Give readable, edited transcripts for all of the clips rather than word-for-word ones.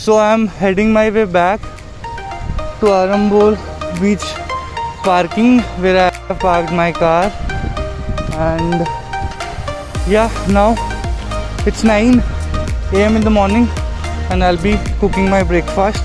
So I'm heading my way back to Arambol beach parking where I have parked my car. And yeah, now it's 9 AM in the morning and I'll be cooking my breakfast.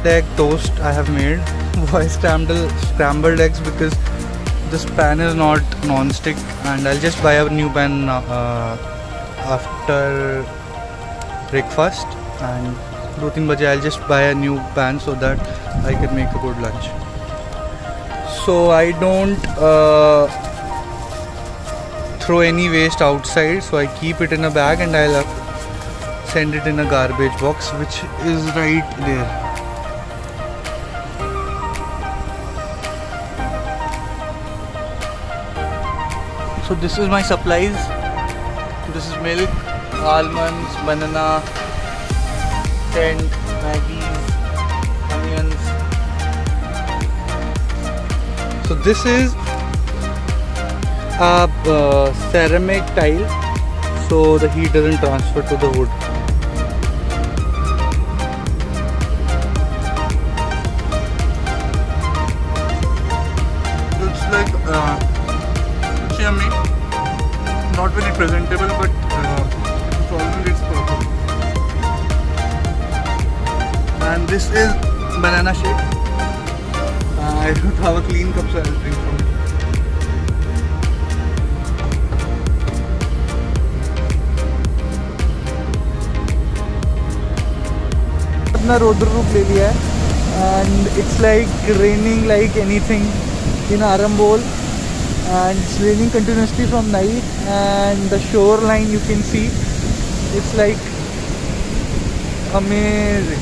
Egg toast I have made. Why scrambled eggs? Because this pan is not non-stick and I'll just buy a new pan after breakfast, and 2-3 baje I'll just buy a new pan so that I can make a good lunch. So I don't throw any waste outside, so I keep it in a bag and I'll send it in a garbage box which is right there. So this is my supplies. This is milk, almonds, banana, tent, Maggies, onions. So this is a ceramic tile, so the heat doesn't transfer to the wood. Looks like yummy, not very presentable, but solving its purpose. And this is banana shake. I don't have a clean cup, so I'll drink from it. अपना road रूप ले लिया है and it's like raining like anything in Arambol. And it's raining continuously from night, and the shoreline you can see, it's like amazing.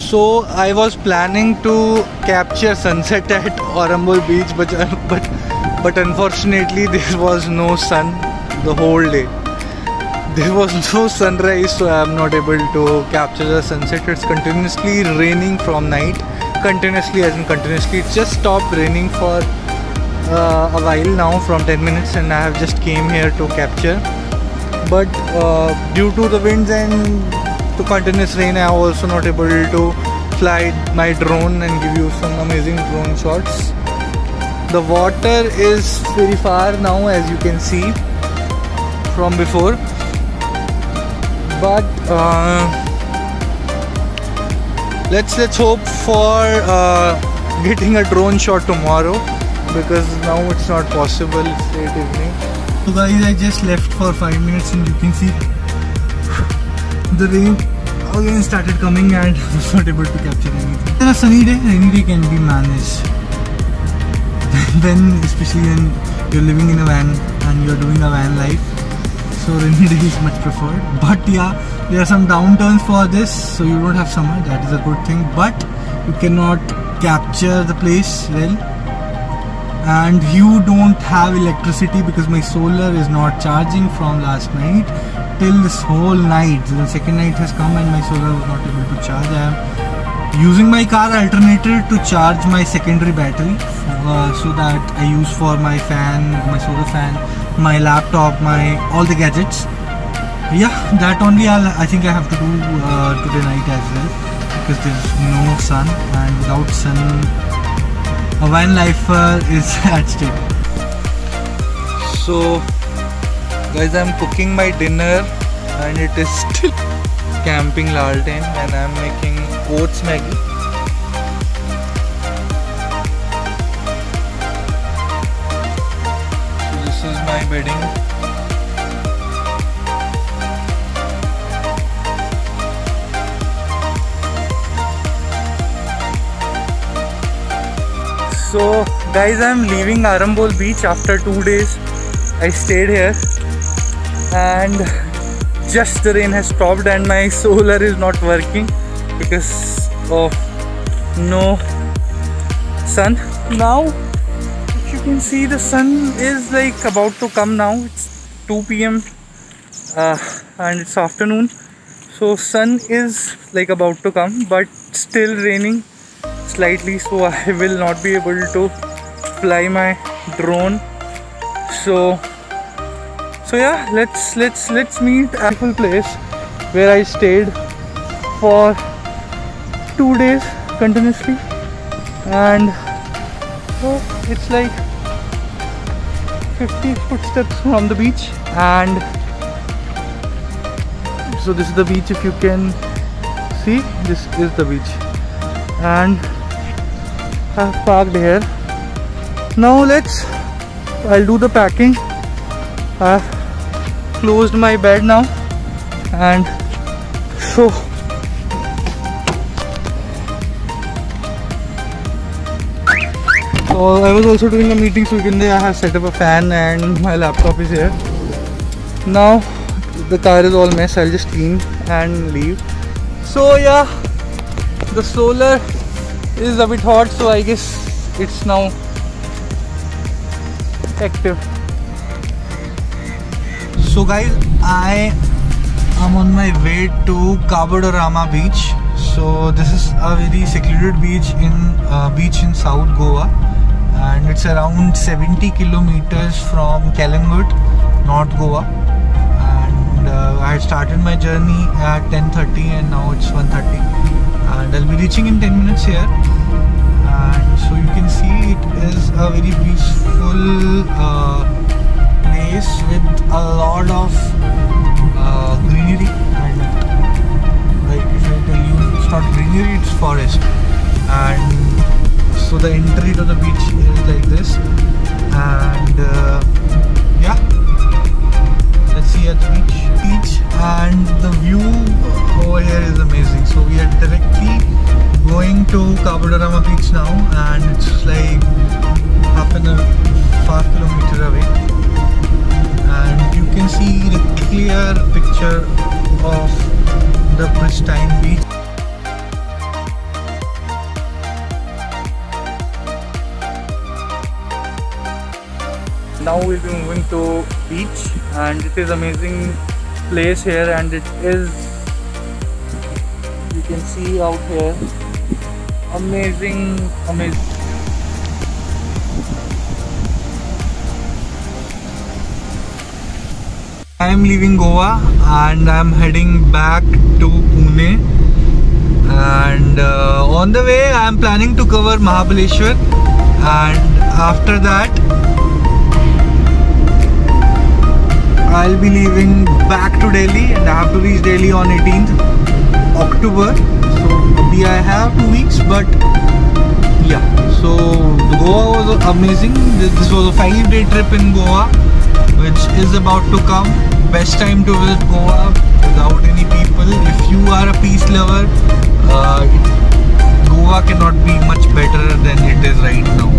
So I was planning to capture sunset at Arambol beach, but unfortunately there was no sun the whole day. There was no sunrise, so I am not able to capture the sunset. It's continuously raining from night, continuously as in continuously. It just stopped raining for a while now, from 10 minutes, and I have just came here to capture. But due to the winds and to continuous rain, I am also not able to fly my drone and give you some amazing drone shots. The water is very far now, as you can see from before, but let's hope for getting a drone shot tomorrow, because now it's not possible. It's late evening. So guys, I just left for 5 minutes and you can see the rain again started coming and I was not able to capture anything. On a sunny day, rainy day can be managed. Especially when you're living in a van and you're doing a van life, so rainy day is much preferred. But yeah, there are some downturns for this, so you don't have summer. That is a good thing, but you cannot capture the place well. And you don't have electricity because my solar is not charging from last night till this whole night. The second night has come and my solar was not able to charge. I am using my car alternator to charge my secondary battery, so that I use for my fan, my solar fan, my laptop, my all the gadgets. Yeah, that only I think I have to do today night as well, because there is no sun, and without sun a van lifer is at stake. So guys, I'm cooking my dinner and it is still camping Lalten, and I'm making oats Maggi. So this is my bedding. So guys, I'm leaving Arambol beach after 2 days. I stayed here and just the rain has stopped and my solar is not working because of no sun. Now if you can see, the sun is like about to come now. It's 2 p.m. And it's afternoon, so sun is like about to come, but still raining slightly, so I will not be able to fly my drone. So yeah, let's meet at a beautiful place where I stayed for 2 days continuously, and it's like 50 footsteps from the beach. And so this is the beach. If you can see, this is the beach, and I've parked here. Now I'll do the packing. I've closed my bed now, and so I was also doing a meeting, so you can see I have set up a fan and my laptop is here. Now the car is all mess, I'll just clean and leave. So yeah, the solar is a bit hot, so I guess it's now active. So guys, I am on my way to Kabodorama beach. So this is a very secluded beach in South Goa, and it's around 70 kilometers from Kalangut, North Goa. And I had started my journey at 10:30 and now it's 1:30, and I'll be reaching in 10 minutes here. And so you can see it is a very peaceful place with a lot of greenery, and like if I tell you it's not greenery, it's forest. And so the entry to the beach is like this, and yeah, let's see at the beach, and the view over here is amazing. So we are directly going to Kabodorama beach now, and it's like half kilometer away, and you can see the clear picture of the pristine beach. Now we'll be moving to beach, and it is amazing place here, and it is, you can see out here, amazing. I am leaving Goa and I am heading back to Pune, and on the way I am planning to cover Mahabaleshwar, and after that I'll be leaving back to Delhi, and I have to reach Delhi on 18th October. So maybe I have 2 weeks, but yeah. So the Goa was amazing. This was a 5-day trip in Goa, which is about to come. Best time to visit Goa without any people. If you are a peace lover, Goa cannot be much better than it is right now.